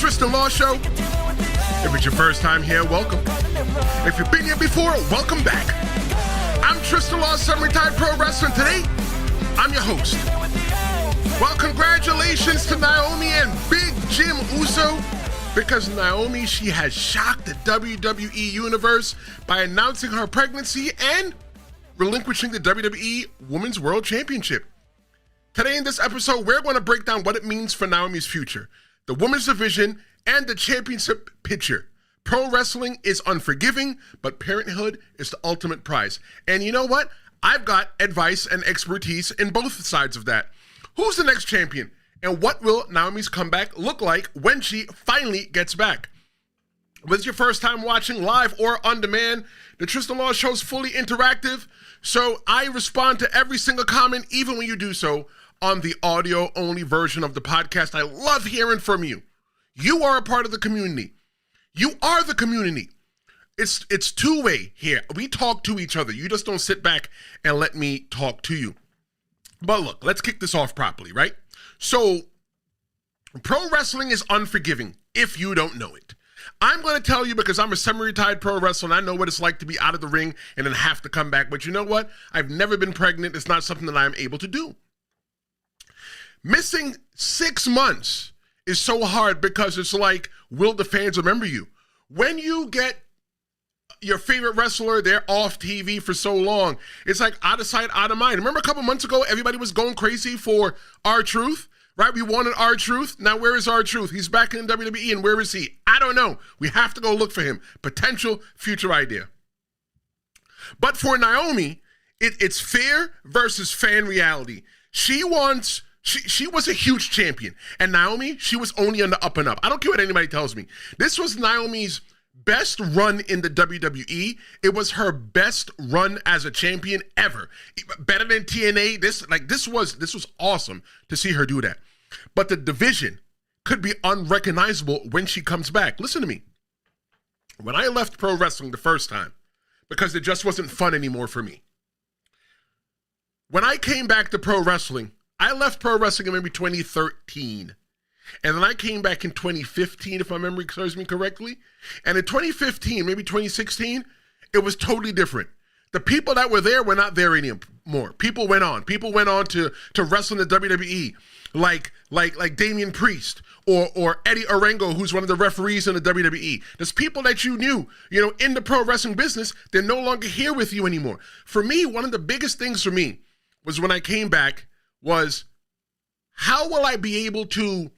Tristen Law Show. If it's your first time here, welcome. If you've been here before, welcome back. I'm Tristen Law, semi-retired pro wrestler. Today, I'm your host. Well, congratulations to Naomi and Big Jim Uso, because Naomi, she has shocked the WWE Universe by announcing her pregnancy and relinquishing the WWE Women's World Championship. Today in this episode, we're going to break down what it means for Naomi's future, the women's division, and the championship picture. Pro wrestling is unforgiving, but parenthood is the ultimate prize. And you know what? I've got advice and expertise in both sides of that. Who's the next champion? And what will Naomi's comeback look like when she finally gets back? Whether it's your first time watching live or on demand, the Tristen Law Show is fully interactive, so I respond to every single comment, even when you do so on the audio-only version of the podcast. I love hearing from you. You are a part of the community. You are the community. It's two-way here. We talk to each other. You just don't sit back and let me talk to you. But look, let's kick this off properly, right? So, pro wrestling is unforgiving if you don't know it. I'm going to tell you because I'm a semi-retired pro wrestler and I know what it's like to be out of the ring and then have to come back. But you know what? I've never been pregnant. It's not something that I'm able to do. Missing 6 months is so hard because it's like, will the fans remember you? When you get your favorite wrestler, they're off TV for so long, it's like out of sight, out of mind. Remember a couple months ago, everybody was going crazy for R-Truth, right? We wanted R-Truth. Now, where is R-Truth? He's back in WWE, and where is he? I don't know. We have to go look for him. Potential future idea. But for Naomi, it's fair versus fan reality. She was a huge champion. And Naomi, she was only on the up and up. I don't care what anybody tells me. This was Naomi's best run in the WWE. It was her best run as a champion ever. Better than TNA. This was awesome to see her do that. But the division could be unrecognizable when she comes back. Listen to me. When I left pro wrestling the first time, because it just wasn't fun anymore for me. When I came back to pro wrestling, I left pro wrestling in maybe 2013. And then I came back in 2015, if my memory serves me correctly. And in 2015, maybe 2016, it was totally different. The people that were there were not there anymore. People went on. People went on to wrestle in the WWE, like Damian Priest or Eddie Orengo, who's one of the referees in the WWE. There's people that you knew, in the pro wrestling business. They're no longer here with you anymore. For me, one of the biggest things for me was when I came back was, how will I be able to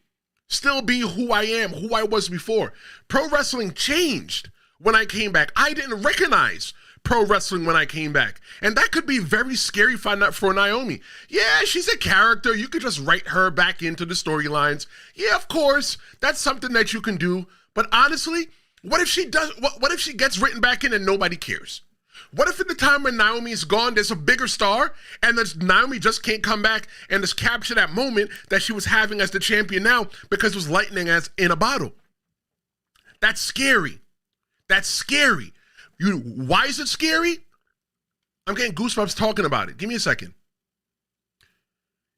still be who I am, who I was before? Pro wrestling changed when I came back. I didn't recognize pro wrestling when I came back. And that could be very scary for Naomi. Yeah, she's a character. You could just write her back into the storylines. Yeah, of course, that's something that you can do. But honestly, what if she gets written back in and nobody cares? What if at the time when Naomi's gone, there's a bigger star, and Naomi just can't come back and just capture that moment that she was having as the champion now because it was lightning as in a bottle? That's scary. That's scary. Why is it scary? I'm getting goosebumps talking about it. Give me a second.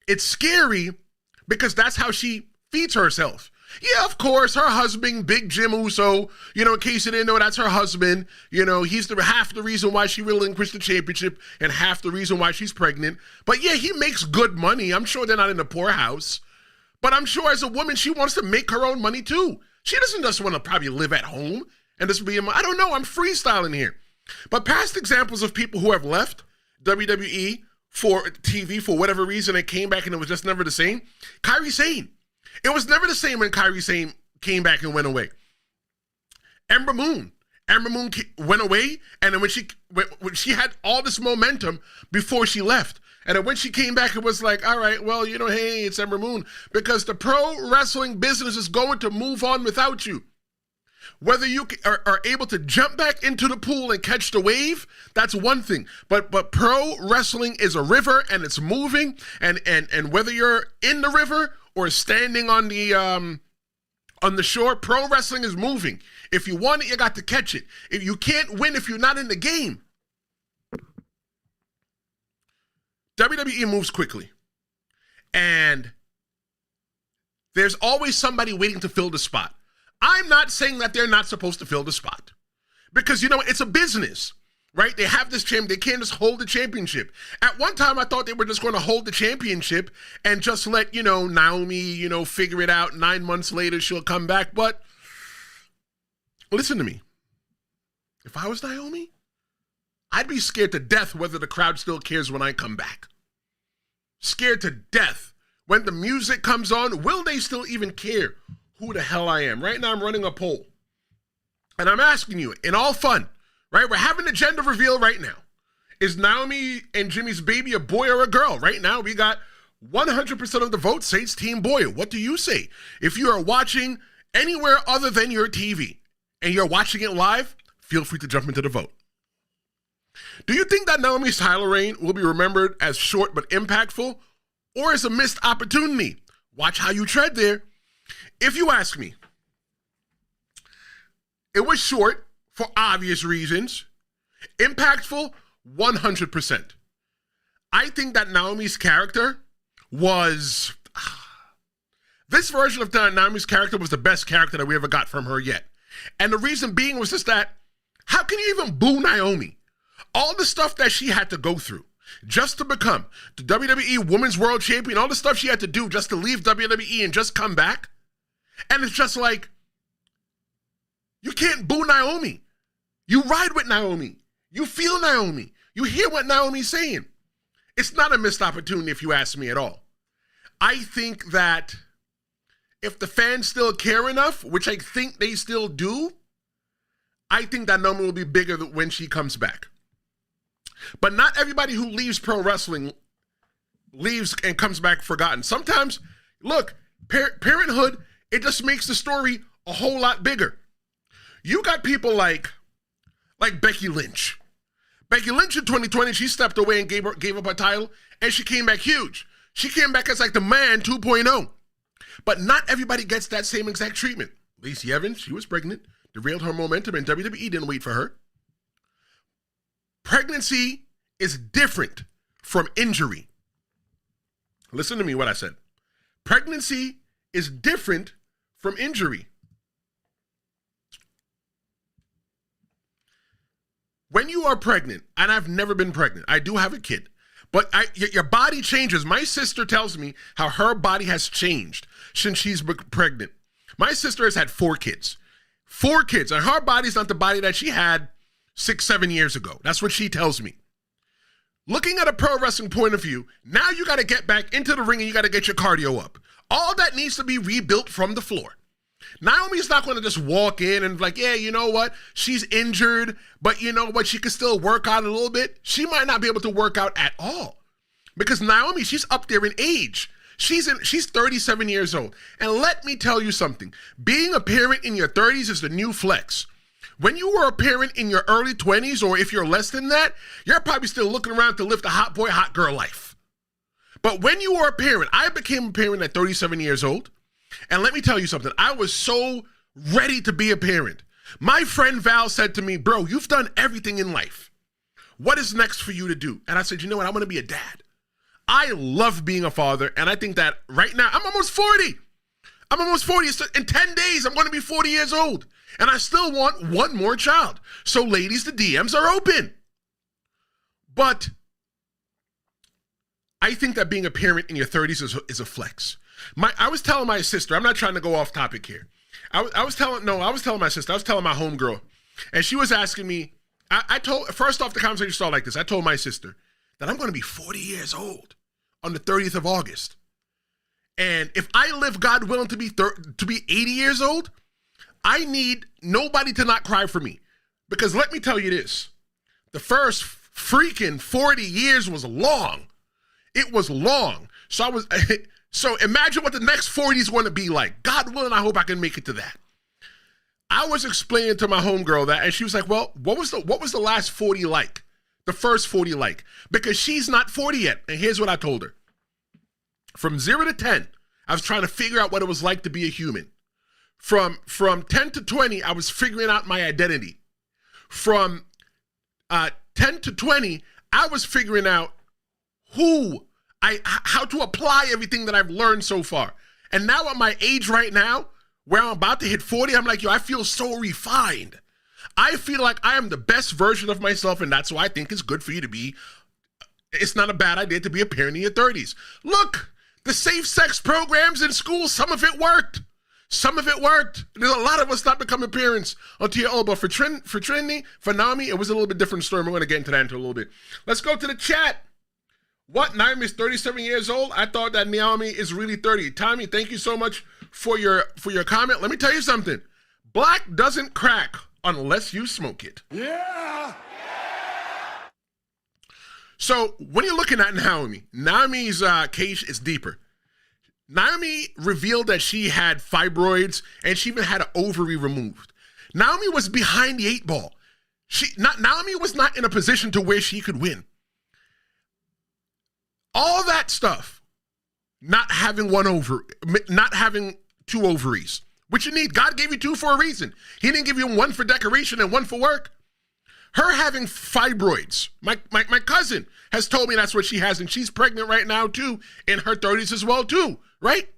It's scary because that's how she feeds herself. Yeah, of course, her husband, Big Jim Uso, in case you didn't know, that's her husband. He's half the reason why she relinquished the championship and half the reason why she's pregnant. But yeah, he makes good money. I'm sure they're not in a poorhouse. But I'm sure as a woman, she wants to make her own money too. She doesn't just want to probably live at home and just be, I don't know, I'm freestyling here. But past examples of people who have left WWE for TV for whatever reason and came back and it was just never the same. Kairi Sane. It was never the same when Kairi Sane came back and went away. Ember Moon went away, and then when she had all this momentum before she left, and then when she came back, it was like, all right, well, hey, it's Ember Moon, because the pro wrestling business is going to move on without you. Whether you are able to jump back into the pool and catch the wave, that's one thing. But pro wrestling is a river and it's moving, and whether you're in the river or standing on the shore, pro wrestling is moving. If you want it, you got to catch it. If you can't win if you're not in the game. WWE moves quickly. And there's always somebody waiting to fill the spot. I'm not saying that they're not supposed to fill the spot. Because, it's a business, right? They have this champ. They can't just hold the championship. At one time, I thought they were just going to hold the championship and just let, Naomi, figure it out. 9 months later, she'll come back. But listen to me. If I was Naomi, I'd be scared to death whether the crowd still cares when I come back. Scared to death. When the music comes on, will they still even care who the hell I am? Right now, I'm running a poll. And I'm asking you, in all fun, right? We're having a gender reveal right now. Is Naomi and Jimmy's baby a boy or a girl? Right now, we got 100% of the vote say it's Team Boy. What do you say? If you are watching anywhere other than your TV and you're watching it live, feel free to jump into the vote. Do you think that Naomi's title reign will be remembered as short but impactful, or as a missed opportunity? Watch how you tread there. If you ask me, it was short for obvious reasons. Impactful, 100%. I think that Naomi's character was... This version of Naomi's character was the best character that we ever got from her yet. And the reason being was just that, how can you even boo Naomi? All the stuff that she had to go through just to become the WWE Women's World Champion, all the stuff she had to do just to leave WWE and just come back. And it's just like, you can't boo Naomi. You ride with Naomi. You feel Naomi. You hear what Naomi's saying. It's not a missed opportunity if you ask me at all. I think that if the fans still care enough, which I think they still do, I think that Naomi will be bigger when she comes back. But not everybody who leaves pro wrestling leaves and comes back forgotten. Sometimes, look, parenthood, it just makes the story a whole lot bigger. You got people like Becky Lynch. Becky Lynch in 2020, she stepped away and gave up her title, and she came back huge. She came back as like the man 2.0. But not everybody gets that same exact treatment. Lacey Evans, she was pregnant, derailed her momentum, and WWE didn't wait for her. Pregnancy is different from injury. Listen to me what I said. Pregnancy is different from injury. When you are pregnant, and I've never been pregnant, I do have a kid, but your body changes. My sister tells me how her body has changed since she's pregnant. My sister has had 4 kids. 4 kids, and her body's not the body that she had 6-7 years ago. That's what she tells me. Looking at a pro wrestling point of view, now you got to get back into the ring and you got to get your cardio up. All that needs to be rebuilt from the floor. Naomi's not going to just walk in and like, yeah, you know what? She's injured, but you know what? She can still work out a little bit. She might not be able to work out at all because Naomi, she's up there in age. She's 37 years old. And let me tell you something. Being a parent in your 30s is the new flex. When you were a parent in your early 20s, or if you're less than that, you're probably still looking around to live the hot boy, hot girl life. But when you were a parent, I became a parent at 37 years old. And let me tell you something. I was so ready to be a parent. My friend Val said to me, bro, you've done everything in life. What is next for you to do? And I said, you know what? I want to be a dad. I love being a father. And I think that right now, I'm almost 40. I'm almost 40. In 10 days, I'm going to be 40 years old. And I still want one more child. So ladies, the DMs are open. But I think that being a parent in your 30s is a flex. I was telling my sister, I'm not trying to go off topic here. I was telling my sister, I was telling my homegirl, and she was asking me, first off the conversation started like this. I told my sister that I'm going to be 40 years old on the 30th of August. And if I live, God willing, to be 80 years old, I need nobody to not cry for me. Because let me tell you this, the first freaking 40 years was long. It was long. So imagine what the next 40 is going to be like. God willing, I hope I can make it to that. I was explaining to my homegirl that, and she was like, well, what was the last 40 like? The first 40 like? Because she's not 40 yet. And here's what I told her. From 0 to 10, I was trying to figure out what it was like to be a human. From 10 to 20, I was figuring out my identity. From 10 to 20, I was figuring out how to apply everything that I've learned so far. And now at my age right now, where I'm about to hit 40, I'm like, yo, I feel so refined. I feel like I am the best version of myself, and that's why I think it's good for you to be, it's not a bad idea to be a parent in your 30s. Look, the safe sex programs in school, some of it worked. Some of it worked. There's a lot of us not becoming parents until you're old, but for Trinity, for Naomi, it was a little bit different story. We're going to get into that in a little bit. Let's go to the chat. What? Naomi is 37 years old? I thought that Naomi is really 30. Tommy, thank you so much for your comment. Let me tell you something. Black doesn't crack unless you smoke it. Yeah! So when you're looking at Naomi's case is deeper. Naomi revealed that she had fibroids and she even had an ovary removed. Naomi was behind the 8 ball. Naomi was not in a position to where she could win. All that stuff, not having not having 2 ovaries, which you need. God gave you 2 for a reason. He didn't give you 1 for decoration and 1 for work. Her having fibroids, my cousin has told me that's what she has, and she's pregnant right now too, in her 30s as well too, right?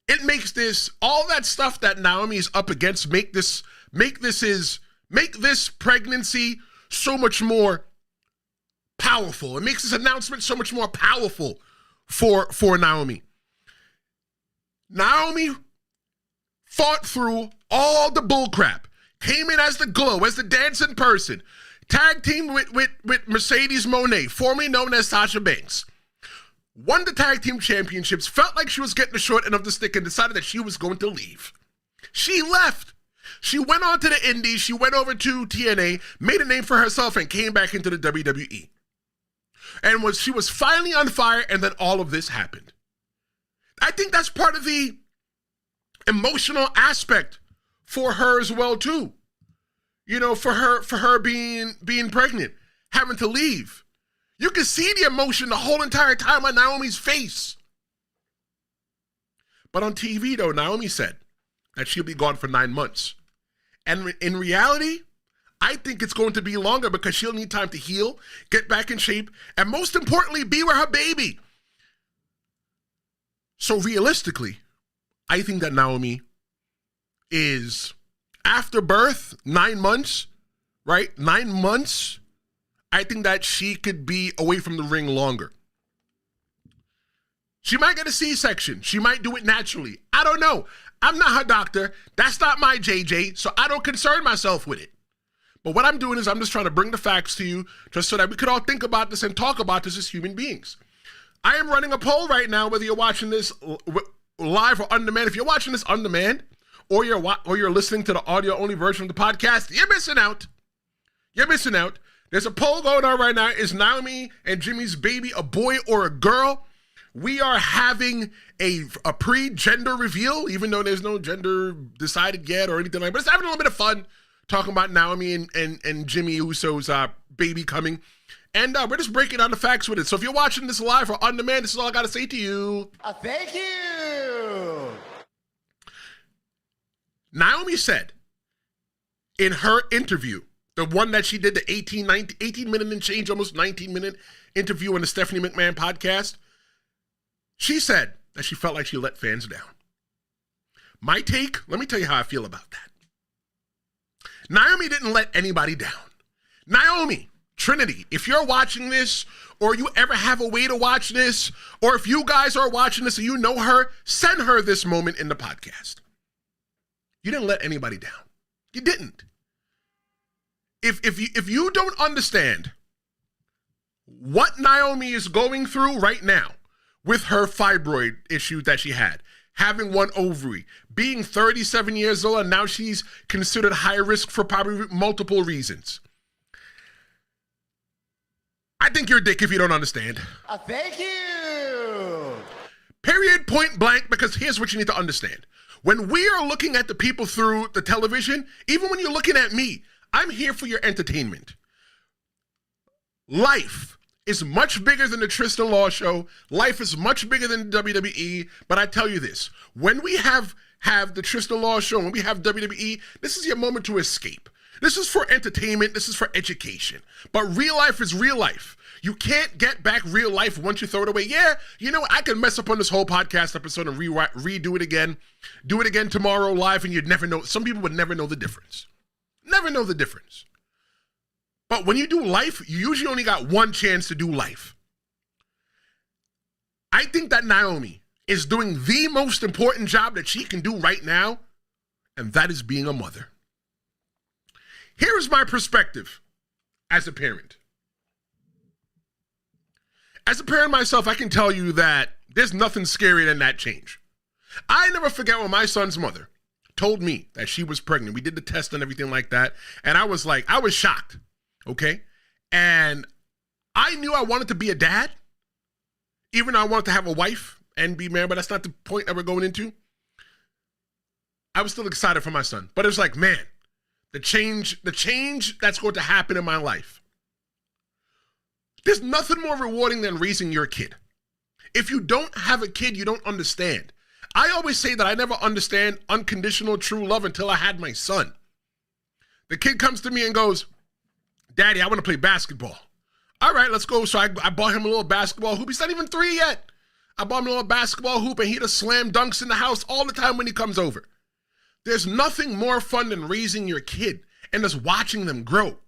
It makes this, all that stuff that Naomi is up against, make this pregnancy so much more powerful. It makes this announcement so much more powerful for Naomi. Naomi fought through all the bullcrap, came in as the glow, as the dancing person, tag team with Mercedes Moné, formerly known as Sasha Banks, won the tag team championships, felt like she was getting the short end of the stick, and decided that she was going to leave. She left. She went on to the Indies, she went over to TNA, made a name for herself, and came back into the WWE. And she was finally on fire, and then all of this happened. I think that's part of the emotional aspect for her as well too. You know, for her being pregnant, having to leave. You can see the emotion the whole entire time on Naomi's face. But on TV though, Naomi said that she'll be gone for 9 months. And in reality, I think it's going to be longer because she'll need time to heal, get back in shape, and most importantly, be with her baby. So realistically, I think that Naomi is, after birth, 9 months, right? 9 months, I think that she could be away from the ring longer. She might get a C-section. She might do it naturally. I don't know. I'm not her doctor. That's not my JJ, so I don't concern myself with it. But what I'm doing is I'm just trying to bring the facts to you just so that we could all think about this and talk about this as human beings. I am running a poll right now, whether you're watching this live or on demand. If you're watching this on demand or you're listening to the audio-only version of the podcast, you're missing out. You're missing out. There's a poll going on right now. Is Naomi and Jimmy's baby a boy or a girl? We are having a pre-gender reveal, even though there's no gender decided yet or anything like that. But it's having a little bit of fun talking about Naomi and Jimmy Uso's baby coming. And we're just breaking down the facts with it. So if you're watching this live or on demand, this is all I got to say to you. Thank you. Naomi said in her interview, the one that she did, the 18 minute and change, almost 19-minute interview on the Stephanie McMahon podcast, she said that she felt like she let fans down. My take, let me tell you how I feel about that. Naomi didn't let anybody down. Naomi, Trinity, if you're watching this, or you ever have a way to watch this, or if you guys are watching this and you know her, send her this moment in the podcast. You didn't let anybody down. You didn't. If you don't understand what Naomi is going through right now with her fibroid issue that she had, having 1 ovary, being 37 years old, and now she's considered high risk for probably multiple reasons. I think you're a dick if you don't understand. Thank you. Period, point blank, because here's what you need to understand. When we are looking at the people through the television, even when you're looking at me, I'm here for your entertainment. Life is much bigger than the Tristen Law Show. Life is much bigger than WWE. But I tell you this, when we have the Tristen Law Show, when we have WWE, this is your moment to escape. This is for entertainment. This is for education. But real life is real life. You can't get back real life once you throw it away. Yeah, you know, I can mess up on this whole podcast episode and redo it again. Do it again tomorrow live, and you'd never know. Some people would never know the difference. Never know the difference. But when you do life, you usually only got one chance to do life. I think that Naomi is doing the most important job that she can do right now, and that is being a mother. Here's my perspective as a parent. As a parent myself, I can tell you that there's nothing scarier than that change. I never forget when my son's mother told me that she was pregnant. We did the test and everything like that, and I was shocked, okay? And I knew I wanted to be a dad, even though I wanted to have a wife and be married, but that's not the point that we're going into. I was still excited for my son, but it was like, man, the change that's going to happen in my life. There's nothing more rewarding than raising your kid. If you don't have a kid, you don't understand. I always say that I never understand unconditional true love until I had my son. The kid comes to me and goes, Daddy, I want to play basketball. All right, let's go. So I bought him a little basketball hoop. He's not even 3 yet. I bought him a little basketball hoop, and he just slam dunks in the house all the time when he comes over. There's nothing more fun than raising your kid and just watching them grow.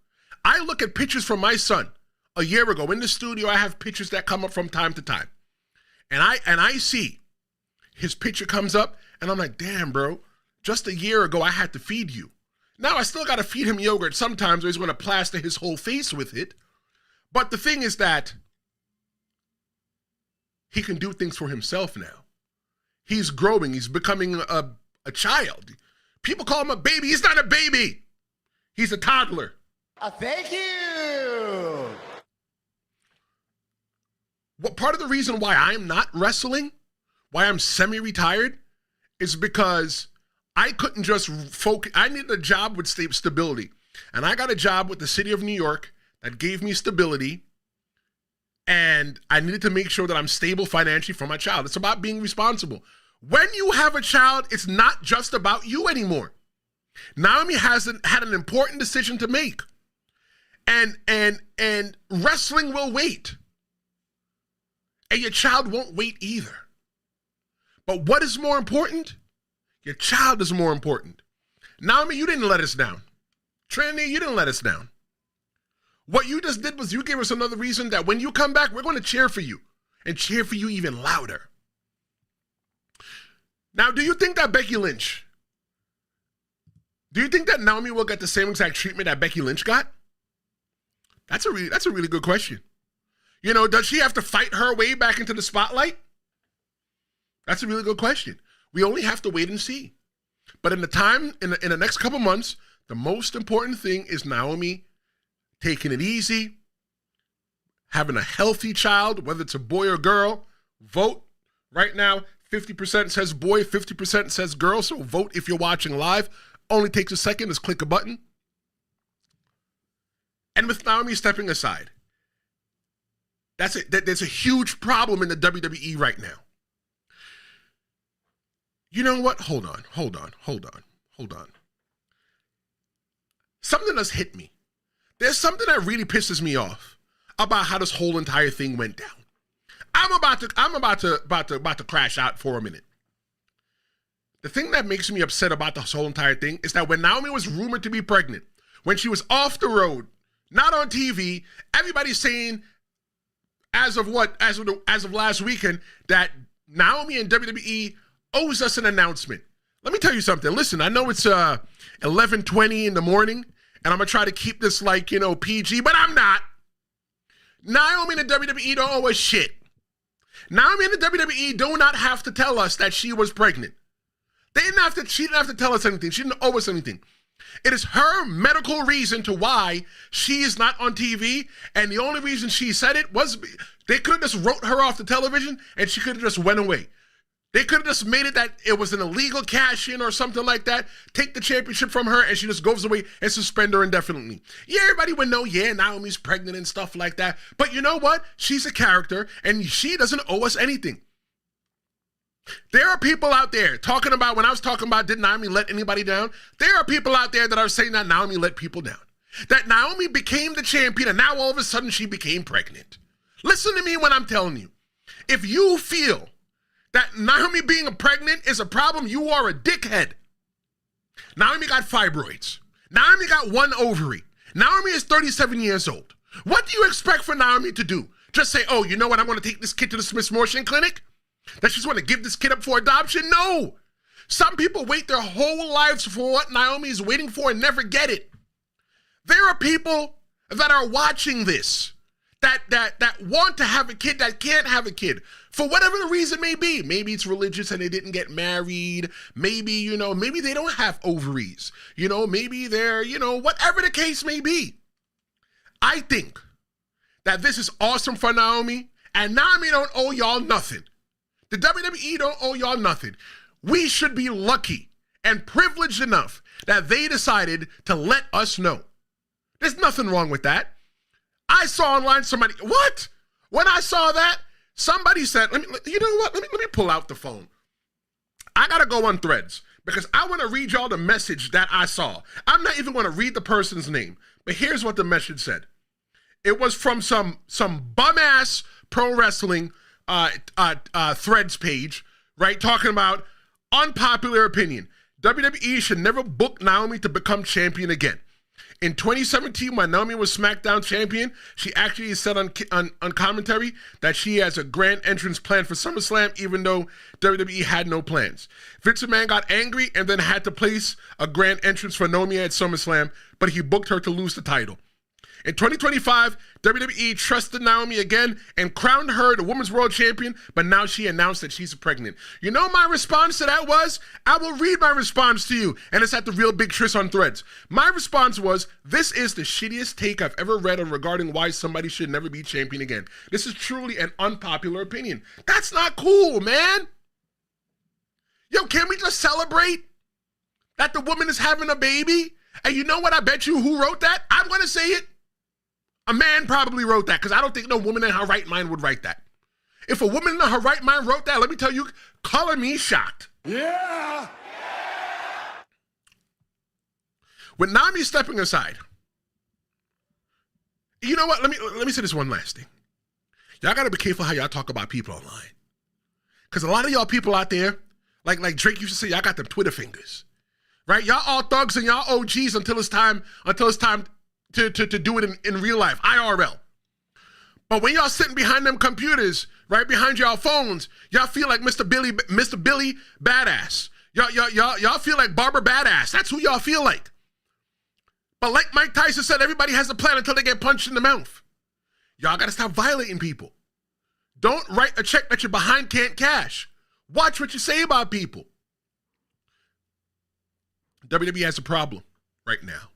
I look at pictures from my son a year ago. In the studio, I have pictures that come up from time to time. And I see his picture comes up, and I'm like, damn, bro, just a year ago, I had to feed you. Now I still got to feed him yogurt sometimes, or he's going to plaster his whole face with it. But the thing is that he can do things for himself now. He's growing. He's becoming a child. People call him a baby. He's not a baby. He's a toddler. Thank you. What part of the reason why I'm not wrestling, why I'm semi-retired, is because I couldn't just focus. I needed a job with stability. And I got a job with the city of New York that gave me stability. And I needed to make sure that I'm stable financially for my child. It's about being responsible. When you have a child, it's not just about you anymore. Naomi had an important decision to make. And wrestling will wait. And your child won't wait either. But what is more important? Your child is more important. Naomi, you didn't let us down. Trinity, you didn't let us down. What you just did was you gave us another reason that when you come back, we're going to cheer for you. And cheer for you even louder. Now, do you think that Becky Lynch, do you think that Naomi will get the same exact treatment that Becky Lynch got? That's a really good question. You know, does she have to fight her way back into the spotlight? That's a really good question. We only have to wait and see. But in the next couple months, the most important thing is Naomi taking it easy, having a healthy child, whether it's a boy or girl. Vote right now. 50% says boy, 50% says girl. So vote if you're watching live. Only takes a second. Just click a button. And with Naomi stepping aside, that's it. There's a huge problem in the WWE right now. You know what? Hold on. Something has hit me. There's something that really pisses me off about how this whole entire thing went down. I'm about to crash out for a minute. The thing that makes me upset about this whole entire thing is that when Naomi was rumored to be pregnant, when she was off the road, not on TV, everybody's saying, as of last weekend, that Naomi and WWE owes us an announcement. Let me tell you something. Listen, I know it's 11:20 in the morning, and I'm going to try to keep this PG, but I'm not. Naomi and the WWE don't owe us shit. Naomi and the WWE do not have to tell us that she was pregnant. She didn't have to tell us anything. She didn't owe us anything. It is her medical reason to why she is not on TV, and the only reason she said it was they could have just wrote her off the television, and she could have just went away. They could have just made it that it was an illegal cash-in or something like that, take the championship from her, and she just goes away and suspend her indefinitely. Yeah, everybody would know, yeah, Naomi's pregnant and stuff like that. But you know what? She's a character, and she doesn't owe us anything. There are people out there talking about, when I was talking about did Naomi let anybody down, there are people out there that are saying that Naomi let people down. That Naomi became the champion, and now all of a sudden she became pregnant. Listen to me when I'm telling you. If you feel that Naomi being pregnant is a problem, you are a dickhead. Naomi got fibroids. Naomi got one ovary. Naomi is 37 years old. What do you expect for Naomi to do? Just say, oh, you know what? I want to take this kid to the Smith Morrison Clinic? That she's going to give this kid up for adoption? No. Some people wait their whole lives for what Naomi is waiting for and never get it. There are people that are watching this that want to have a kid that can't have a kid for whatever the reason may be. Maybe it's religious and they didn't get married. Maybe, maybe they don't have ovaries. Maybe they're, whatever the case may be. I think that this is awesome for Naomi, and Naomi don't owe y'all nothing. The WWE don't owe y'all nothing. We should be lucky and privileged enough that they decided to let us know. There's nothing wrong with that. I saw online somebody, what? When I saw that, somebody said, let me pull out the phone. I got to go on Threads because I want to read y'all the message that I saw. I'm not even going to read the person's name, but here's what the message said. It was from some bum-ass pro wrestling Threads page, right? Talking about unpopular opinion. WWE should never book Naomi to become champion again. In 2017, when Naomi was SmackDown champion, she actually said on commentary that she has a grand entrance plan for SummerSlam, even though WWE had no plans. Vince McMahon got angry and then had to place a grand entrance for Naomi at SummerSlam, but he booked her to lose the title. In 2025, WWE trusted Naomi again and crowned her the Women's World Champion, but now she announced that she's pregnant. You know my response to that was? I will read my response to you, and it's at the Real Big Tris on Threads. My response was, this is the shittiest take I've ever read on regarding why somebody should never be champion again. This is truly an unpopular opinion. That's not cool, man. Yo, can we just celebrate that the woman is having a baby? And you know what? I bet you who wrote that? I'm going to say it. A man probably wrote that because I don't think no woman in her right mind would write that. If a woman in her right mind wrote that, let me tell you, color me shocked. Yeah! With Naomi stepping aside, you know what? Let me say this one last thing. Y'all got to be careful how y'all talk about people online. Because a lot of y'all people out there, like Drake used to say, y'all got them Twitter fingers. Right? Y'all all thugs and y'all OGs until it's time to do it in real life, IRL. But when y'all sitting behind them computers, right behind y'all phones, y'all feel like Mr. Billy Badass. Y'all feel like Barbara Badass. That's who y'all feel like. But like Mike Tyson said, everybody has a plan until they get punched in the mouth. Y'all got to stop violating people. Don't write a check that you're behind can't cash. Watch what you say about people. WWE has a problem right now.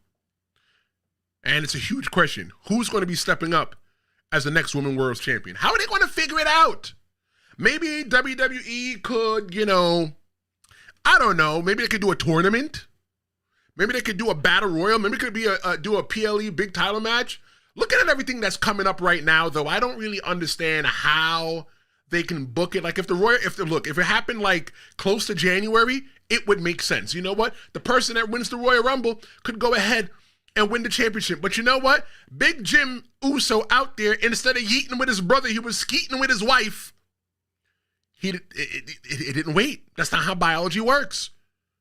And it's a huge question. Who's going to be stepping up as the next Women's World Champion? How are they going to figure it out? Maybe WWE could, I don't know. Maybe they could do a tournament. Maybe they could do a battle royal. Maybe it could be do a PLE big title match. Looking at everything that's coming up right now, though, I don't really understand how they can book it. Like if it happened like close to January, it would make sense. You know what? The person that wins the Royal Rumble could go ahead and win the championship. But you know what? Big Jim Uso out there, instead of yeeting with his brother, he was skeeting with his wife. It didn't wait. That's not how biology works.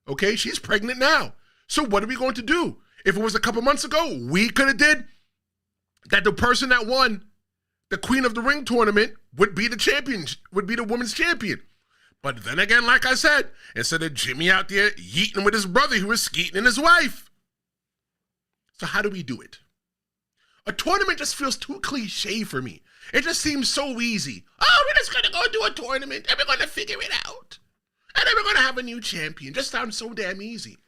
Okay? She's pregnant now. So what are we going to do? If it was a couple months ago, we could have did that. The person that won the Queen of the Ring tournament would be the champion, would be the women's champion. But then again, like I said, instead of Jimmy out there yeeting with his brother, he was skeeting in his wife. So how do we do it? A tournament just feels too cliche for me. It just seems so easy. Oh, we're just going to go do a tournament and we're going to figure it out. And then we're going to have a new champion. Just sounds so damn easy.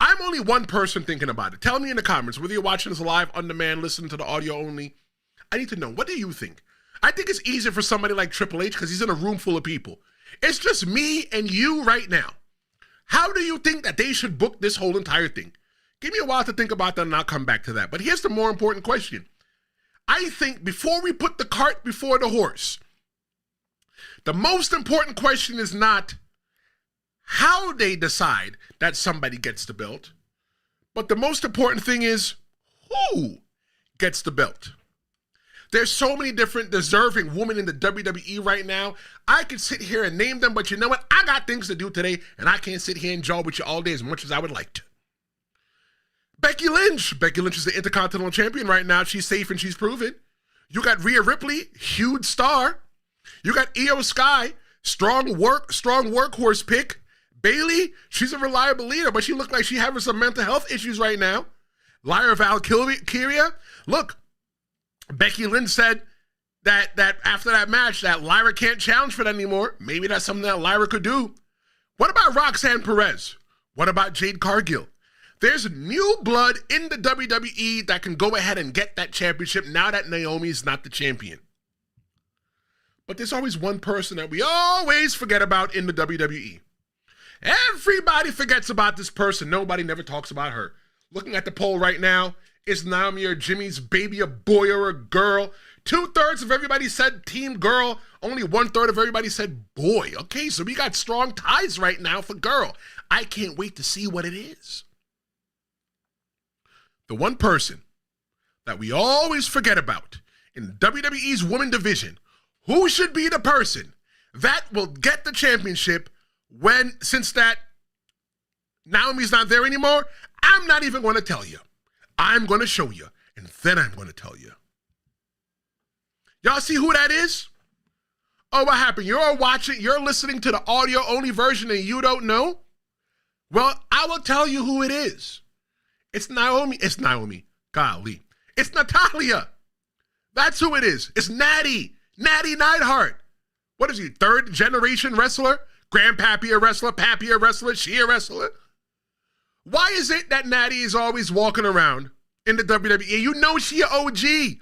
I'm only one person thinking about it. Tell me in the comments, whether you're watching this live, on demand, listening to the audio only. I need to know, what do you think? I think it's easier for somebody like Triple H because he's in a room full of people. It's just me and you right now. How do you think that they should book this whole entire thing? Give me a while to think about that and I'll come back to that. But here's the more important question. I think before we put the cart before the horse, the most important question is not how they decide that somebody gets the belt, but the most important thing is who gets the belt. There's so many different deserving women in the WWE right now. I could sit here and name them, but you know what? I got things to do today, and I can't sit here and jaw with you all day as much as I would like to. Becky Lynch. Becky Lynch is the Intercontinental Champion right now. She's safe and she's proven. You got Rhea Ripley, huge star. You got Io Sky, strong workhorse pick. Bayley, she's a reliable leader, but she looked like she's having some mental health issues right now. Lyra Valkyria, look, Becky Lynch said that after that match that Lyra can't challenge for that anymore. Maybe that's something that Lyra could do. What about Roxanne Perez? What about Jade Cargill? There's new blood in the WWE that can go ahead and get that championship now that Naomi's not the champion. But there's always one person that we always forget about in the WWE. Everybody forgets about this person. Nobody never talks about her. Looking at the poll right now, is Naomi or Jimmy's baby a boy or a girl? 2/3 of everybody said team girl. Only 1/3 of everybody said boy. Okay, so we got strong ties right now for girl. I can't wait to see what it is. The one person that we always forget about in WWE's women division, who should be the person that will get the championship since that Naomi's not there anymore? I'm not even going to tell you. I'm going to show you, and then I'm going to tell you. Y'all see who that is? Oh, what happened? You're watching, you're listening to the audio-only version and you don't know? Well, I will tell you who it is. It's Naomi. It's Naomi. Golly. It's Natalya. That's who it is. It's Natty Neidhart. What is he, third generation wrestler? Grandpappy a wrestler, Pappy a wrestler, she a wrestler? Why is it that Natty is always walking around in the WWE? You know she an OG.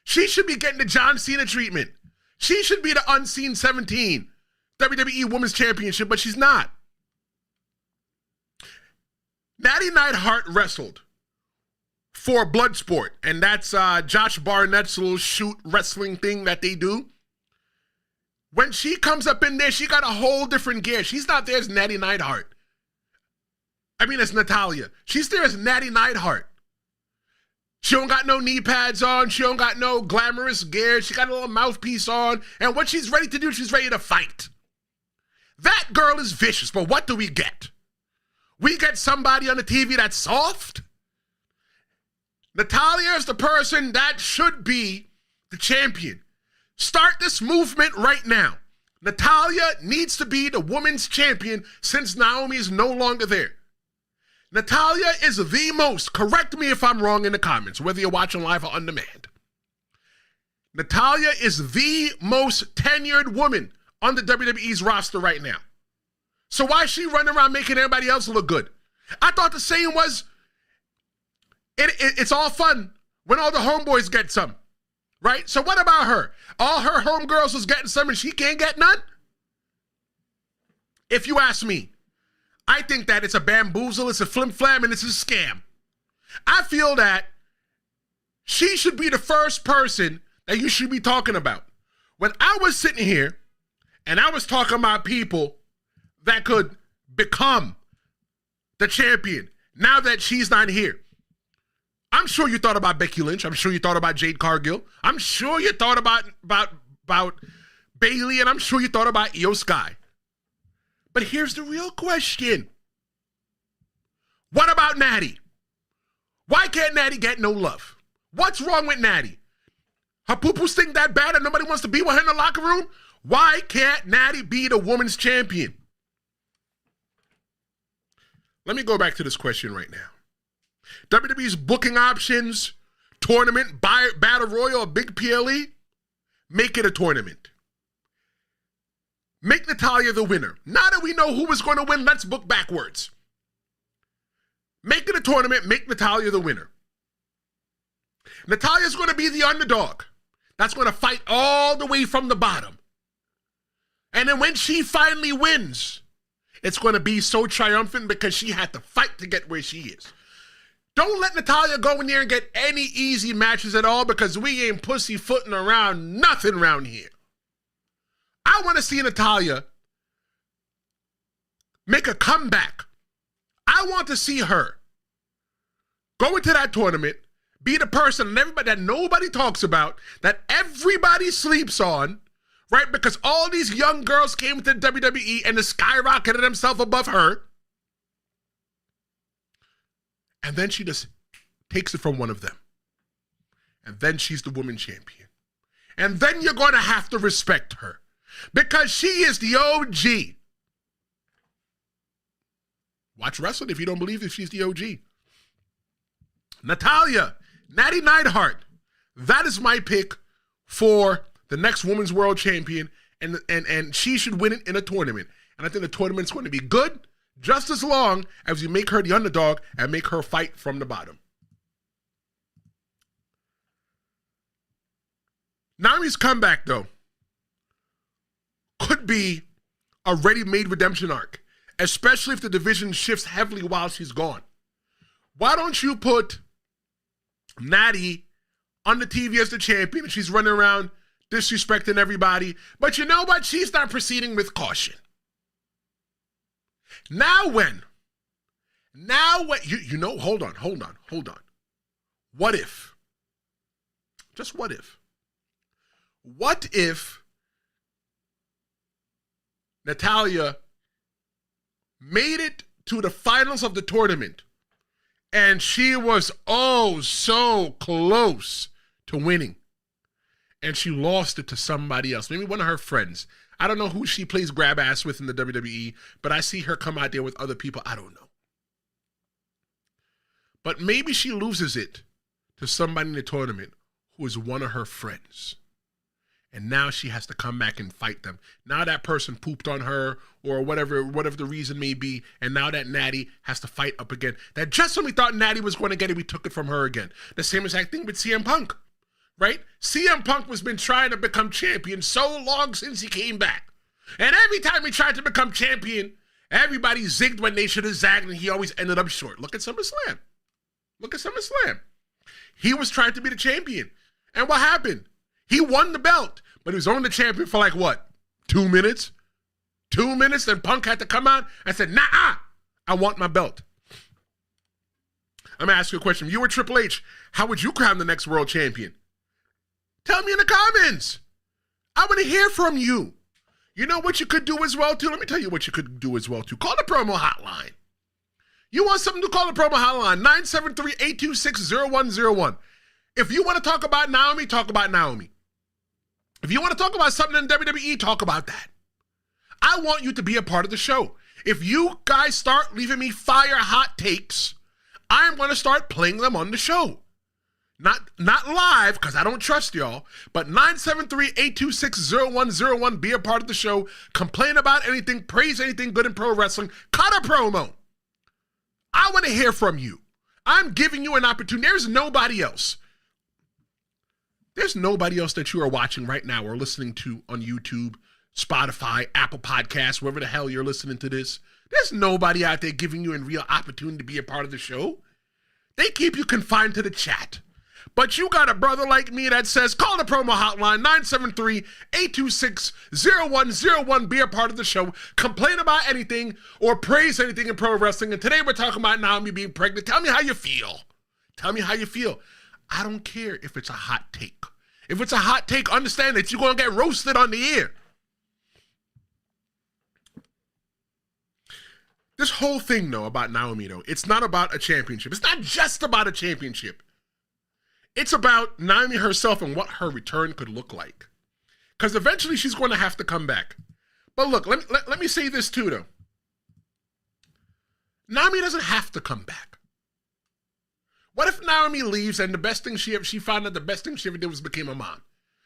She should be getting the John Cena treatment. She should be the unseen 17 WWE Women's Championship, but she's not. Natty Neidhart wrestled for Bloodsport, and that's Josh Barnett's little shoot wrestling thing that they do. When she comes up in there, she got a whole different gear. She's not there as Natty Neidhart. I mean, as Natalya. She's there as Natty Neidhart. She don't got no knee pads on. She don't got no glamorous gear. She got a little mouthpiece on. And what she's ready to do, she's ready to fight. That girl is vicious, but what do we get? We get somebody on the TV that's soft. Natalya is the person that should be the champion. Start this movement right now. Natalya needs to be the women's champion since Naomi is no longer there. Natalya is the most, correct me if I'm wrong in the comments, whether you're watching live or on demand. Natalya is the most tenured woman on the WWE's roster right now. So why is she running around making everybody else look good? I thought the saying was, it's all fun when all the homeboys get some, right? So what about her? All her homegirls was getting some and she can't get none? If you ask me, I think that it's a bamboozle, it's a flim-flam, and it's a scam. I feel that she should be the first person that you should be talking about. When I was sitting here and I was talking about people that could become the champion now that she's not here, I'm sure you thought about Becky Lynch. I'm sure you thought about Jade Cargill. I'm sure you thought about Bayley, and I'm sure you thought about Io Sky. But here's the real question. What about Natty? Why can't Natty get no love? What's wrong with Natty? Her poo-poo stink that bad and nobody wants to be with her in the locker room? Why can't Natty be the women's champion? Let me go back to this question right now. WWE's booking options, tournament, battle royal, a big PLE, make it a tournament. Make Natalya the winner. Now that we know who is going to win, let's book backwards. Make it a tournament, make Natalya the winner. Natalya's going to be the underdog. That's going to fight all the way from the bottom. And then when she finally wins, it's going to be so triumphant because she had to fight to get where she is. Don't let Natalya go in there and get any easy matches at all because we ain't pussyfooting around nothing around here. I want to see Natalya make a comeback. I want to see her go into that tournament, be the person that nobody talks about, that everybody sleeps on, right? Because all these young girls came to WWE and skyrocketed themselves above her. And then she just takes it from one of them. And then she's the woman champion. And then you're going to have to respect her because she is the OG. Watch wrestling if you don't believe that she's the OG. Natalya, Natty Neidhart. That is my pick for the next Women's World Champion. And she should win it in a tournament. And I think the tournament's going to be good just as long as you make her the underdog and make her fight from the bottom. Naomi's comeback, though, could be a ready-made redemption arc, especially if the division shifts heavily while she's gone. Why don't you put Natty on the TV as the champion and she's running around disrespecting everybody, but you know what? She's not proceeding with caution. Now when, hold on. What if, just what if Natalya made it to the finals of the tournament and she was so close to winning and she lost it to somebody else, maybe one of her friends. I don't know who she plays grab ass with in the WWE, but I see her come out there with other people. I don't know. But maybe she loses it to somebody in the tournament who is one of her friends. And now she has to come back and fight them. Now that person pooped on her or whatever the reason may be, and now that Natty has to fight up again. That just when we thought Natty was going to get it, we took it from her again. The same exact thing with CM Punk. Right? CM Punk has been trying to become champion so long since he came back. And every time he tried to become champion, everybody zigged when they should have zagged, and he always ended up short. Look at SummerSlam. He was trying to be the champion. And what happened? He won the belt, but he was only the champion for like what? 2 minutes? 2 minutes, then Punk had to come out and said, nah, I want my belt. I'm going to ask you a question. If you were Triple H, how would you crown the next world champion? Tell me in the comments. I want to hear from you. You know what you could do as well, too? Let me tell you what you could do as well, too. Call the Promo Hotline. You want something to call the Promo Hotline, 973-826-0101. If you want to talk about Naomi, talk about Naomi. If you want to talk about something in WWE, talk about that. I want you to be a part of the show. If you guys start leaving me fire hot takes, I'm going to start playing them on the show. Not live, because I don't trust y'all, but 973-826-0101, be a part of the show, complain about anything, praise anything good in pro wrestling, cut a promo. I want to hear from you. I'm giving you an opportunity. There's nobody else. There's nobody else that you are watching right now or listening to on YouTube, Spotify, Apple Podcasts, wherever the hell you're listening to this. There's nobody out there giving you a real opportunity to be a part of the show. They keep you confined to the chat. But you got a brother like me that says, call the Promo Hotline, 973-826-0101, be a part of the show, complain about anything or praise anything in pro wrestling. And today we're talking about Naomi being pregnant. Tell me how you feel. I don't care if it's a hot take. If it's a hot take, understand that you're going to get roasted on the air. This whole thing, though, about Naomi, though, it's not about a championship. It's not just about a championship. It's about Naomi herself and what her return could look like. Because eventually she's going to have to come back. But look, let me say this too, though. Naomi doesn't have to come back. What if Naomi leaves and the best thing she found out the best thing she ever did was became a mom?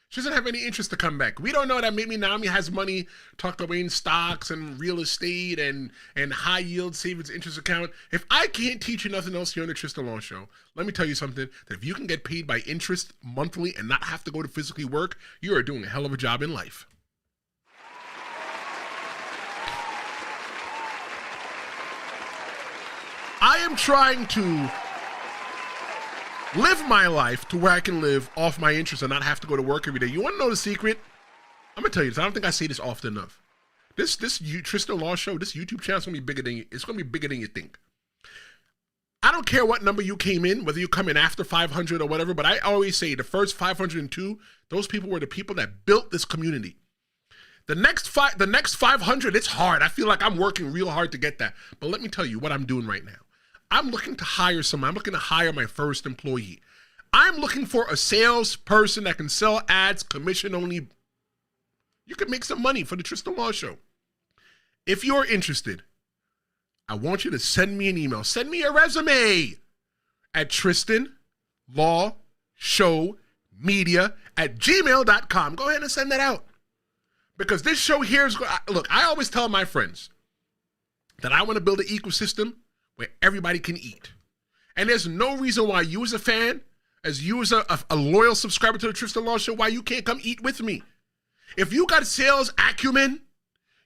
She doesn't have any interest to come back. We don't know that maybe Naomi has money tucked away in stocks and real estate and high yield savings interest account. If I can't teach you nothing else here on the Tristen Law Show, let me tell you something, that if you can get paid by interest monthly and not have to go to physically work, you are doing a hell of a job in life. I am trying to live my life to where I can live off my interest and not have to go to work every day. You want to know the secret? I'm going to tell you this. I don't think I say this often enough. This Tristen Law Show, this YouTube channel is going to be bigger than you think. I don't care what number you came in, whether you come in after 500 or whatever, but I always say the first 502, those people were the people that built this community. The next 500, it's hard. I feel like I'm working real hard to get that. But let me tell you what I'm doing right now. I'm looking to hire someone. I'm looking to hire my first employee. I'm looking for a salesperson that can sell ads, commission only. You can make some money for the Tristen Law Show. If you're interested, I want you to send me an email. Send me a resume at tristenlawshowmedia@gmail.com. Go ahead and send that out. Because this show here is, look, I always tell my friends that I want to build an ecosystem where everybody can eat. And there's no reason why you as a fan, as you as a loyal subscriber to the Tristen Law Show, why you can't come eat with me. If you got sales acumen,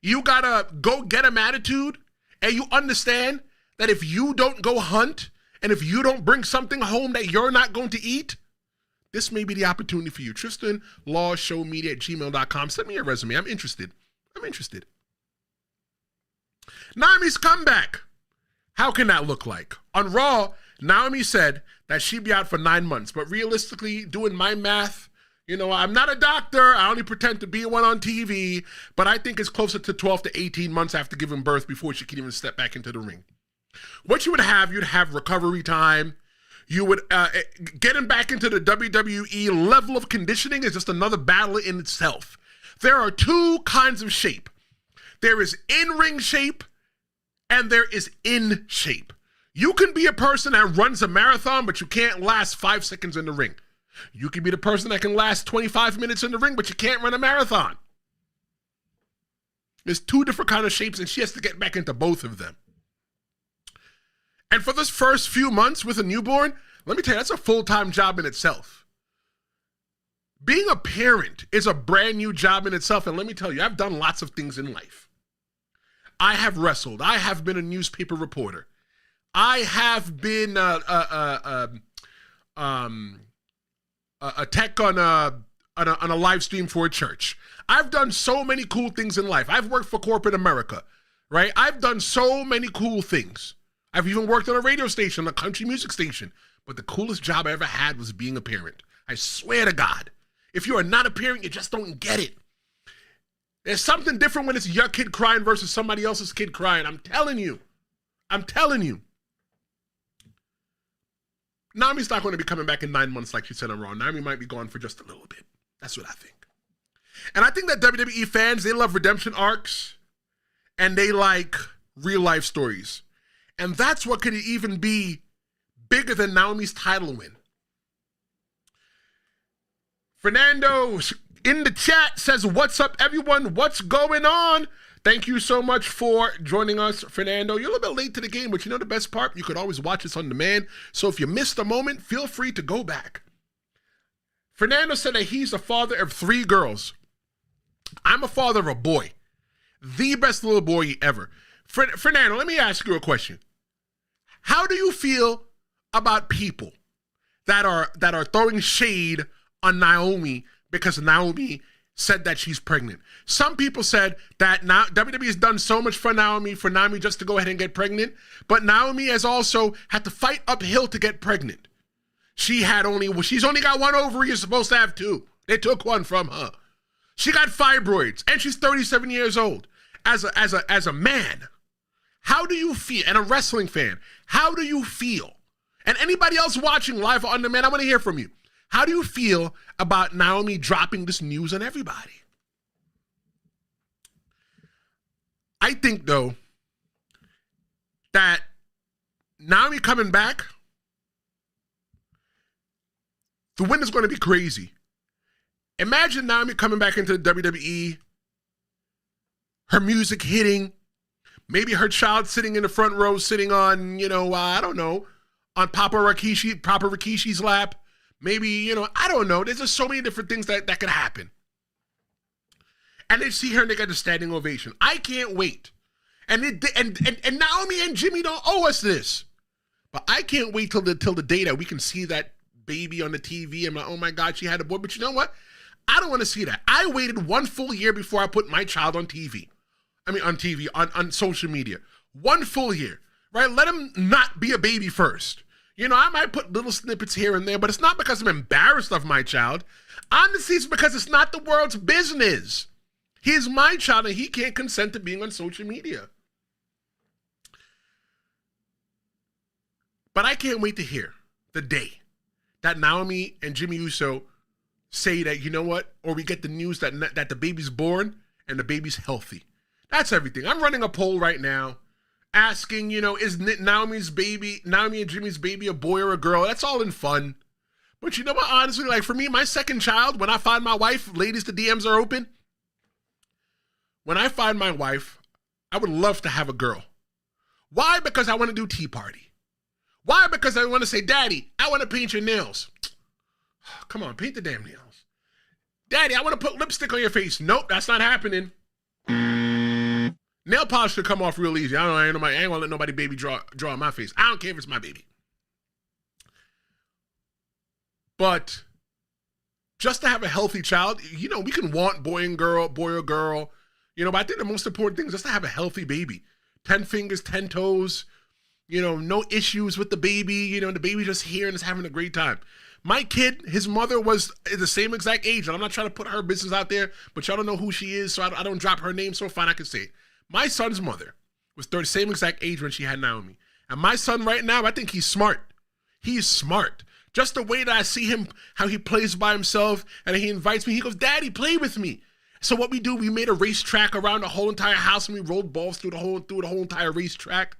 you got a go-get-em attitude, and you understand that if you don't go hunt, and if you don't bring something home that you're not going to eat, this may be the opportunity for you. tristenlawshowmedia@gmail.com. Send me a resume. I'm interested. Naomi's comeback. How can that look like? On Raw, Naomi said that she'd be out for 9 months, but realistically, doing my math, I'm not a doctor. I only pretend to be one on TV, but I think it's closer to 12 to 18 months after giving birth before she can even step back into the ring. What you'd have recovery time. You would getting back into the WWE level of conditioning is just another battle in itself. There are two kinds of shape. There is in-ring shape and there is in shape. You can be a person that runs a marathon, but you can't last 5 seconds in the ring. You can be the person that can last 25 minutes in the ring, but you can't run a marathon. There's two different kinds of shapes, and she has to get back into both of them. And for this first few months with a newborn, let me tell you, that's a full-time job in itself. Being a parent is a brand new job in itself, and let me tell you, I've done lots of things in life. I have wrestled. I have been a newspaper reporter. I have been a tech on a live stream for a church. I've done so many cool things in life. I've worked for corporate America, right? I've done so many cool things. I've even worked on a radio station, a country music station. But the coolest job I ever had was being a parent. I swear to God. If you are not a parent, you just don't get it. There's something different when it's your kid crying versus somebody else's kid crying. I'm telling you. Naomi's not going to be coming back in 9 months like she said on Raw. Naomi might be gone for just a little bit. That's what I think. And I think that WWE fans, they love redemption arcs and they like real life stories. And that's what could even be bigger than Naomi's title win. Fernando in the chat says, "What's up, everyone? What's going on?" Thank you so much for joining us, Fernando. You're a little bit late to the game, but you know the best part? You could always watch this on demand. So if you missed a moment, feel free to go back. Fernando said that he's a father of 3 girls. I'm a father of a boy. The best little boy ever. Fernando, let me ask you a question. How do you feel about people that are throwing shade on Naomi because Naomi said that she's pregnant? Some people said that now WWE has done so much for Naomi just to go ahead and get pregnant, but Naomi has also had to fight uphill to get pregnant. She's only got 1 ovary, you're supposed to have 2. They took 1 from her. She got fibroids, and she's 37 years old. As a man, how do you feel? And a wrestling fan, how do you feel? And anybody else watching live or on demand, I want to hear from you. How do you feel about Naomi dropping this news on everybody? I think, though, that Naomi coming back, the win is going to be crazy. Imagine Naomi coming back into the WWE, her music hitting, maybe her child sitting in the front row, sitting on, I don't know, on Papa Rikishi's lap. Maybe, I don't know. There's just so many different things that could happen. And they see her and they get a standing ovation. I can't wait. And Naomi and Jimmy don't owe us this. But I can't wait till the day that we can see that baby on the TV. I'm like, oh my God, she had a boy. But you know what? I don't want to see that. I waited 1 full year before I put my child on TV. On social media. 1 full year. right? Let him not be a baby first. You know, I might put little snippets here and there, but it's not because I'm embarrassed of my child. Honestly, it's because it's not the world's business. He is my child, and he can't consent to being on social media. But I can't wait to hear the day that Naomi and Jimmy Uso say that, you know what, or we get the news that the baby's born and the baby's healthy. That's everything. I'm running a poll right now asking, you know, is Naomi and Jimmy's baby a boy or a girl? That's all in fun. But you know what, honestly, like for me, my second child, when I find my wife, ladies, the DMs are open. When I find my wife, I would love to have a girl. Why? Because I want to do tea party. Why? Because I want to say, Daddy, I want to paint your nails. Come on, paint the damn nails. Daddy, I want to put lipstick on your face. Nope, that's not happening. Nail polish should come off real easy. I ain't gonna let nobody baby draw on my face. I don't care if it's my baby. But just to have a healthy child, you know, we can want boy or girl, you know, but I think the most important thing is just to have a healthy baby. 10 fingers, 10 toes, you know, no issues with the baby, you know, the baby just here and is having a great time. My kid, his mother was the same exact age, and I'm not trying to put her business out there, but y'all don't know who she is, so I don't drop her name, so fine, I can say it. My son's mother was the same exact age when she had Naomi. And my son right now, I think he's smart. He's smart. Just the way that I see him, how he plays by himself, and he invites me, he goes, Daddy, play with me. So what we do, we made a racetrack around the whole entire house, and we rolled balls through the whole entire racetrack.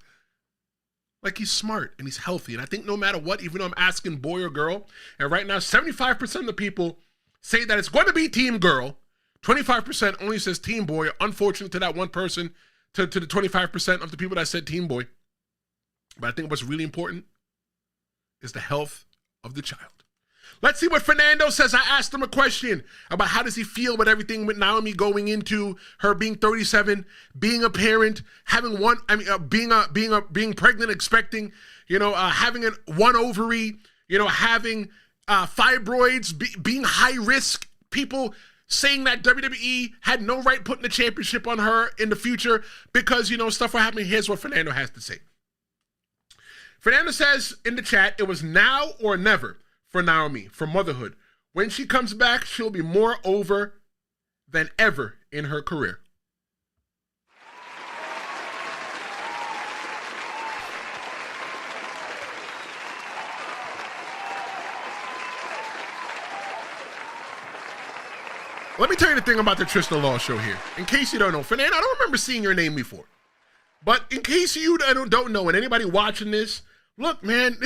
Like, he's smart and he's healthy. And I think no matter what, even though I'm asking boy or girl, and right now 75% of the people say that it's going to be team girl, 25% only says team boy. Unfortunate to that one person, to the 25% of the people that said team boy. But I think what's really important is the health of the child. Let's see what Fernando says. I asked him a question about how does he feel with everything with Naomi going into her being 37, being a parent, having being pregnant, expecting, you know, having one ovary, you know, having fibroids, being high risk, people saying that WWE had no right putting the championship on her in the future because, you know, stuff were happening. Here's what Fernando has to say. Fernando says in the chat, it was now or never for Naomi, for motherhood. When she comes back, she'll be more over than ever in her career. Let me tell you the thing about the Tristen Law Show here. In case you don't know, Fernando, I don't remember seeing your name before. But in case you don't know, and anybody watching this, look, man,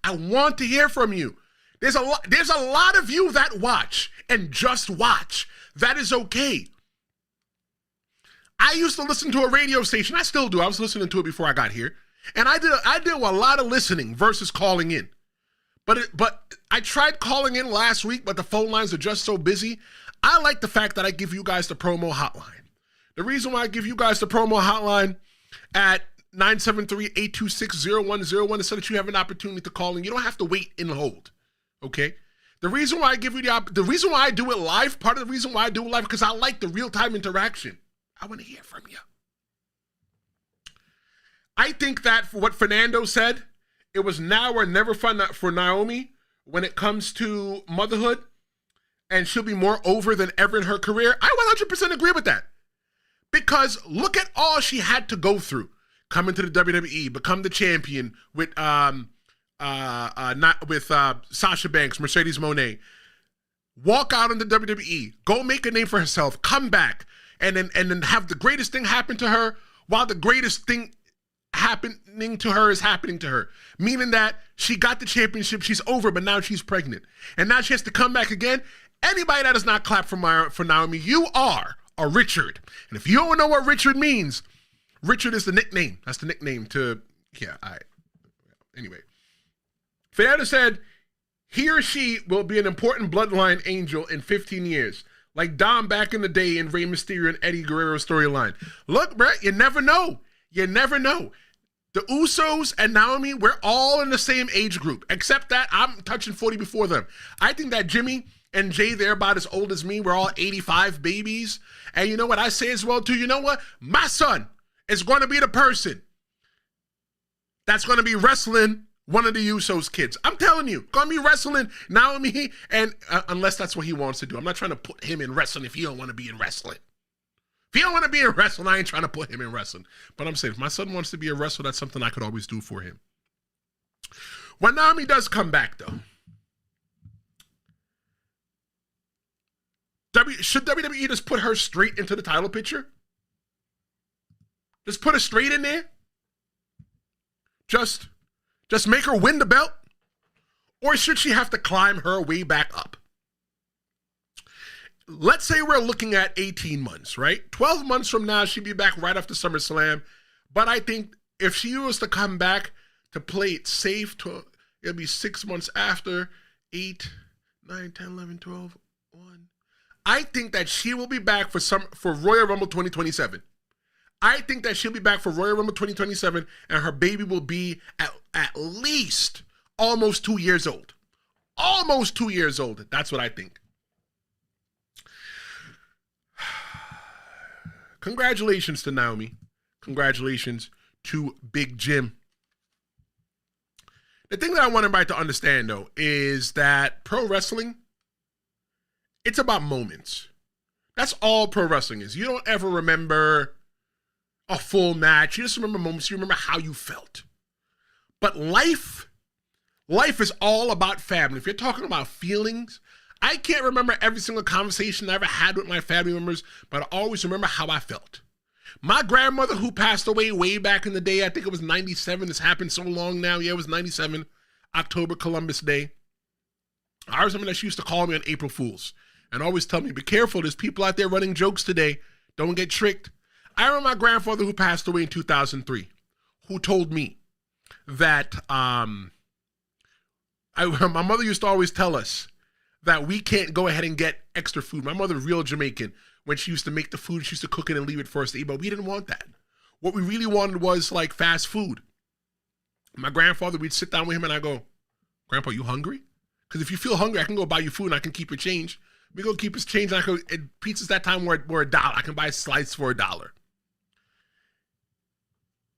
I want to hear from you. There's a lot of you that watch and just watch. That is okay. I used to listen to a radio station. I still do. I was listening to it before I got here. And I did a lot of listening versus calling in. But I tried calling in last week, but the phone lines are just so busy. I like the fact that I give you guys the promo hotline. The reason why I give you guys the promo hotline at 973-826-0101 is so that you have an opportunity to call in. You don't have to wait and hold. Okay? The reason why I give you the reason why I do it live, part of the reason why I do it live, because I like the real-time interaction. I want to hear from you. I think that for what Fernando said, it was now or never for Naomi when it comes to motherhood, and she'll be more over than ever in her career. I 100% agree with that. Because look at all she had to go through. Come into the WWE, become the champion with Sasha Banks, Mercedes Moné, walk out in the WWE, go make a name for herself, come back, and then have the greatest thing happen to her while the greatest thing happening to her is happening to her. Meaning that she got the championship, she's over, but now she's pregnant. And now she has to come back again. Anybody that does not clap for Naomi, you are a Richard. And if you don't know what Richard means, Richard is the nickname. That's the nickname to, yeah, all right. Anyway. Fernando said, he or she will be an important bloodline angel in 15 years. Like Dom back in the day in Rey Mysterio and Eddie Guerrero storyline. Look, bro, you never know. You never know. The Usos and Naomi, we're all in the same age group, except that I'm touching 40 before them. I think that Jimmy and Jay, they're about as old as me. We're all 85 babies. And you know what I say as well, too? You know what? My son is going to be the person that's going to be wrestling one of the Usos' kids. I'm telling you, going to be wrestling Naomi, and unless that's what he wants to do. I'm not trying to put him in wrestling if he don't want to be in wrestling. If he don't want to be in wrestling, I ain't trying to put him in wrestling. But I'm saying, if my son wants to be a wrestler, that's something I could always do for him. When Naomi does come back, though, should WWE just put her straight into the title picture? Just put her straight in there? Just make her win the belt? Or should she have to climb her way back up? Let's say we're looking at 18 months, right? 12 months from now, she'd be back right after SummerSlam. But I think if she was to come back to play it safe, it'll be 6 months after, 8, 9, 10, 11, 12, 1. I think that she will be back for Royal Rumble 2027. I think that she'll be back for Royal Rumble 2027, and her baby will be at least almost 2 years old. Almost 2 years old. That's what I think. Congratulations to Naomi. Congratulations to Big Jim. The thing that I want everybody to understand, though, is that pro wrestling, it's about moments. That's all pro wrestling is. You don't ever remember a full match. You just remember moments. You remember how you felt. But life is all about family. If you're talking about feelings, I can't remember every single conversation I ever had with my family members, but I always remember how I felt. My grandmother, who passed away way back in the day, I think it was 97. This happened so long now. Yeah, it was 97, October, Columbus Day. I remember that she used to call me on April Fools and always tell me, be careful, there's people out there running jokes today. Don't get tricked. I remember my grandfather, who passed away in 2003, who told me that my mother used to always tell us that we can't go ahead and get extra food. My mother, real Jamaican, when she used to make the food, she used to cook it and leave it for us to eat, but we didn't want that. What we really wanted was like fast food. My grandfather, we'd sit down with him and I go, Grandpa, you hungry? Because if you feel hungry, I can go buy you food and I can keep your change. We go keep his change and pizzas that time were $1. I can buy a slice for $1.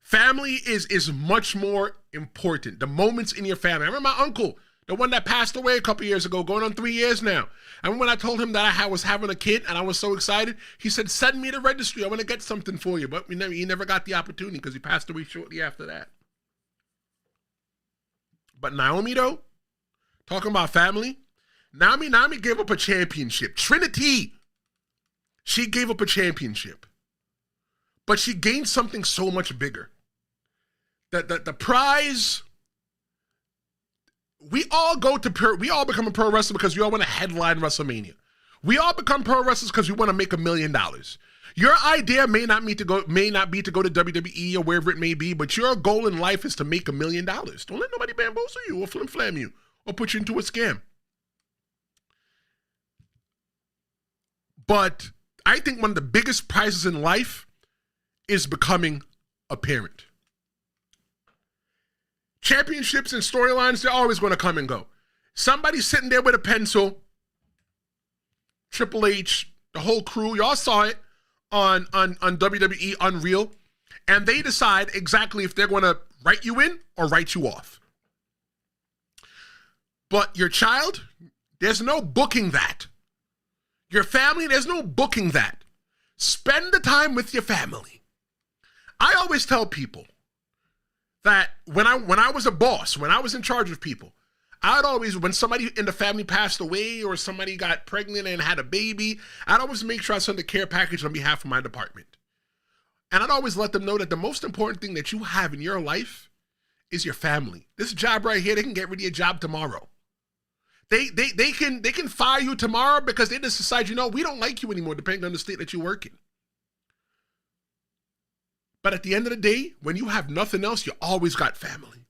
Family is much more important. The moments in your family. I remember my uncle, the one that passed away a couple years ago, going on 3 years now. And when I told him that I was having a kid and I was so excited, he said, send me the registry. I want to get something for you. But he never got the opportunity because he passed away shortly after that. But Naomi, though, talking about family, Naomi gave up a championship. Trinity, she gave up a championship. But she gained something so much bigger. The prize, we all become a pro wrestler because we all want to headline WrestleMania. We all become pro wrestlers because we want to make $1 million. Your idea may not be to go to WWE or wherever it may be, but your goal in life is to make $1 million. Don't let nobody bamboozle you or flim-flam you or put you into a scam. But I think one of the biggest prizes in life is becoming a parent. Championships and storylines, they're always going to come and go. Somebody's sitting there with a pencil, Triple H, the whole crew, y'all saw it on WWE Unreal, and they decide exactly if they're going to write you in or write you off. But your child, there's no booking that. Your family, there's no booking that. Spend the time with your family. I always tell people that when I was a boss, when I was in charge of people, I'd always, when somebody in the family passed away or somebody got pregnant and had a baby, I'd always make sure I sent a care package on behalf of my department. And I'd always let them know that the most important thing that you have in your life is your family. This job right here, they can get rid of your job tomorrow. They can fire you tomorrow because they just decide, we don't like you anymore, depending on the state that you work in. But at the end of the day, when you have nothing else, you always got family.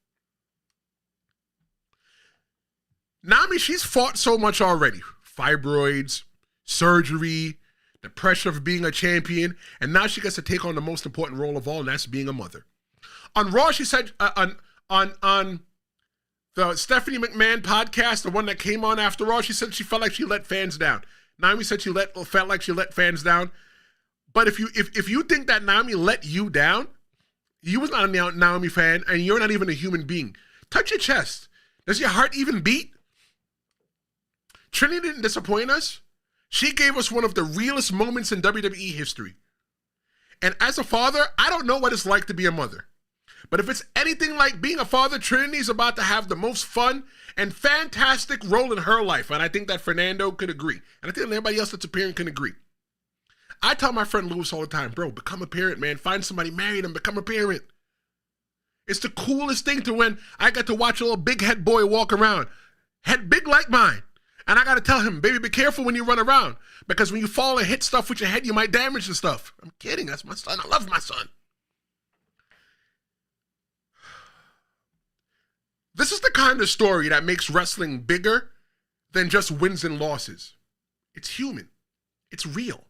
Naomi, she's fought so much already. Fibroids, surgery, the pressure of being a champion, and now she gets to take on the most important role of all, and that's being a mother. On Raw, she said, on the Stephanie McMahon podcast, the one that came on after Raw, she said she felt like she let fans down. Naomi said she felt like she let fans down. But if you think that Naomi let you down, You was not a Naomi fan, and you're not even a human being. Touch your chest. Does your heart even beat? Trinity didn't disappoint us. She gave us one of the realest moments in WWE history. And as a father, I don't know what it's like to be a mother. But if it's anything like being a father, Trinity's about to have the most fun and fantastic role in her life. And I think that Fernando could agree. And I think anybody else that's a parent can agree. I tell my friend Lewis all the time, bro, become a parent, man. Find somebody, marry them, become a parent. It's the coolest thing to when I got to watch a little big head boy walk around. Head big like mine. And I got to tell him, baby, be careful when you run around. Because when you fall and hit stuff with your head, you might damage the stuff. I'm kidding. That's my son. I love my son. This is the kind of story that makes wrestling bigger than just wins and losses. It's human. It's real.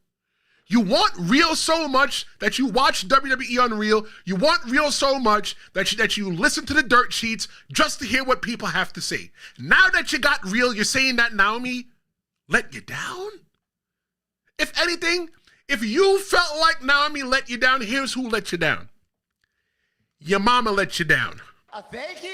You want real so much that you watch WWE Unreal. You want real so much that you listen to the dirt sheets just to hear what people have to say. Now that you got real, you're saying that Naomi let you down? If anything, if you felt like Naomi let you down, here's who let you down. Your mama let you down. Thank you.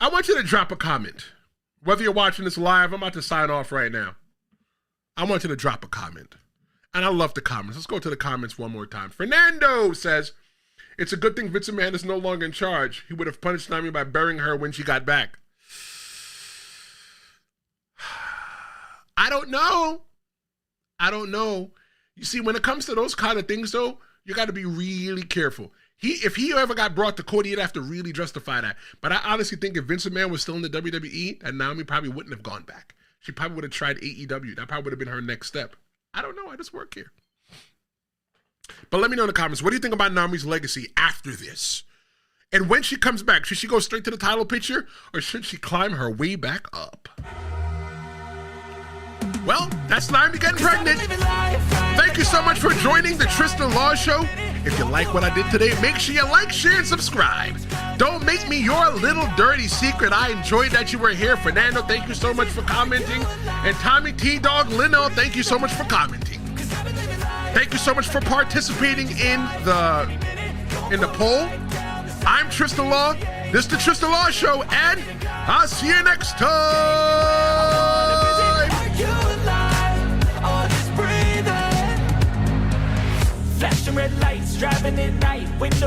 I want you to drop a comment. Whether you're watching this live, I'm about to sign off right now. I want you to drop a comment. And I love the comments. Let's go to the comments one more time. Fernando says, it's a good thing Vince McMahon is no longer in charge. He would have punished Naomi by burying her when she got back. I don't know. You see, when it comes to those kind of things, though, you got to be really careful. If he ever got brought to court, he'd have to really justify that. But I honestly think if Vince McMahon was still in the WWE, and Naomi probably wouldn't have gone back. She probably would have tried AEW. That probably would have been her next step. I don't know. I just work here. But let me know in the comments, what do you think about Naomi's legacy after this? And when she comes back, should she go straight to the title picture, or should she climb her way back up? Well, that's Naomi getting pregnant. Thank you so much for joining the Tristen Law Show. If you like what I did today, make sure you like, share, and subscribe. Don't make me your little dirty secret. I enjoyed that you were here. Fernando, thank you so much for commenting. And Tommy T-Dog Lino, thank you so much for commenting. Thank you so much for participating in the poll. I'm Tristen Law. This is the Tristen Law Show, and I'll see you next time. Flashing red lights, driving at night, window